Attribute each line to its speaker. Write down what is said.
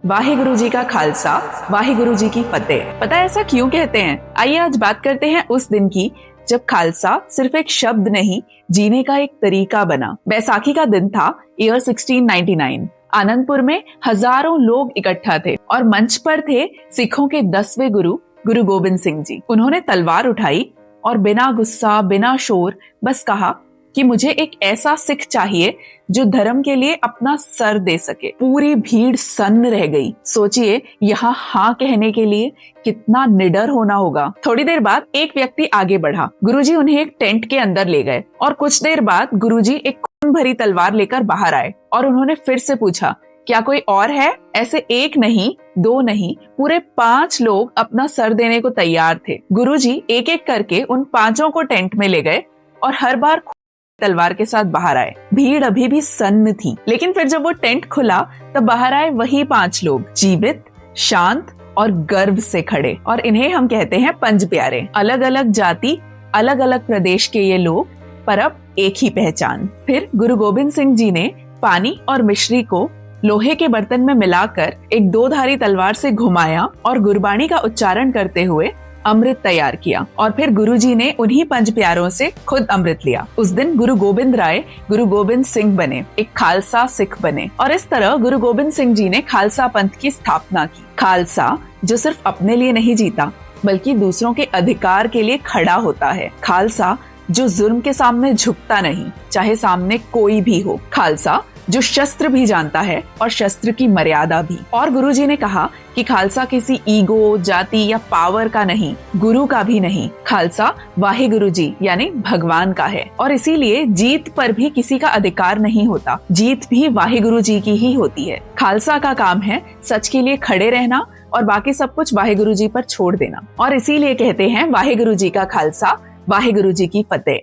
Speaker 1: वाहिगुरु जी का खालसा, वाहिगुरु जी की फतेह। पता है ऐसा क्यों कहते हैं? आइए आज बात करते हैं उस दिन की जब खालसा सिर्फ एक शब्द नहीं, जीने का एक तरीका बना। बैसाखी का दिन था, ईयर 1699। आनंदपुर में हजारों लोग इकट्ठा थे और मंच पर थे सिखों के 10वें गुरु, गुरु गोबिंद सिंह जी। उन्होंने तलवार उठाई और बिना गुस्सा, बिना शोर बस कहा कि मुझे एक ऐसा सिख चाहिए जो धर्म के लिए अपना सर दे सके। पूरी भीड़ सन्न रह गई। सोचिए, यहाँ हाँ कहने के लिए कितना निडर होना होगा। थोड़ी देर बाद एक व्यक्ति आगे बढ़ा। गुरुजी उन्हें एक टेंट के अंदर ले गए और कुछ देर बाद गुरुजी एक खून भरी तलवार लेकर बाहर आए और उन्होंने फिर से पूछा, क्या कोई और है? ऐसे एक नहीं, दो नहीं, पूरे 5 लोग अपना सर देने को तैयार थे। गुरुजी एक एक करके उन 5 को टेंट में ले गए और हर बार तलवार के साथ बाहर आए। भीड़ अभी भी सन्न थी, लेकिन फिर जब वो टेंट खुला तब बाहर आए वही 5 लोग, जीवित, शांत और गर्व से खड़े। और इन्हें हम कहते हैं पंज प्यारे। अलग अलग जाति, अलग अलग प्रदेश के ये लोग, पर अब एक ही पहचान। फिर गुरु गोबिंद सिंह जी ने पानी और मिश्री को लोहे के बर्तन में मिलाकर एक 2 धारी तलवार से घुमाया और गुरबाणी का उच्चारण करते हुए अमृत तैयार किया और फिर गुरुजी ने उन्हीं पंज प्यारों से खुद अमृत लिया। उस दिन गुरु गोबिंद राय गुरु गोबिंद सिंह बने, एक खालसा सिख बने और इस तरह गुरु गोबिंद सिंह जी ने खालसा पंथ की स्थापना की। खालसा जो सिर्फ अपने लिए नहीं जीता बल्कि दूसरों के अधिकार के लिए खड़ा होता है। खालसा जो जुर्म के सामने झुकता नहीं, चाहे सामने कोई भी हो। खालसा जो शस्त्र भी जानता है और शस्त्र की मर्यादा भी। और गुरुजी ने कहा कि खालसा किसी ईगो, जाति या पावर का नहीं, गुरु का भी नहीं। खालसा वाहिगुरु जी यानी भगवान का है और इसीलिए जीत पर भी किसी का अधिकार नहीं होता, जीत भी वाहिगुरु जी की ही होती है। खालसा का काम है सच के लिए खड़े रहना और बाकी सब कुछ वाहिगुरु जी पर छोड़ देना। और इसीलिए कहते हैं वाहिगुरु जी का खालसा, वाहिगुरु जी की फतेह।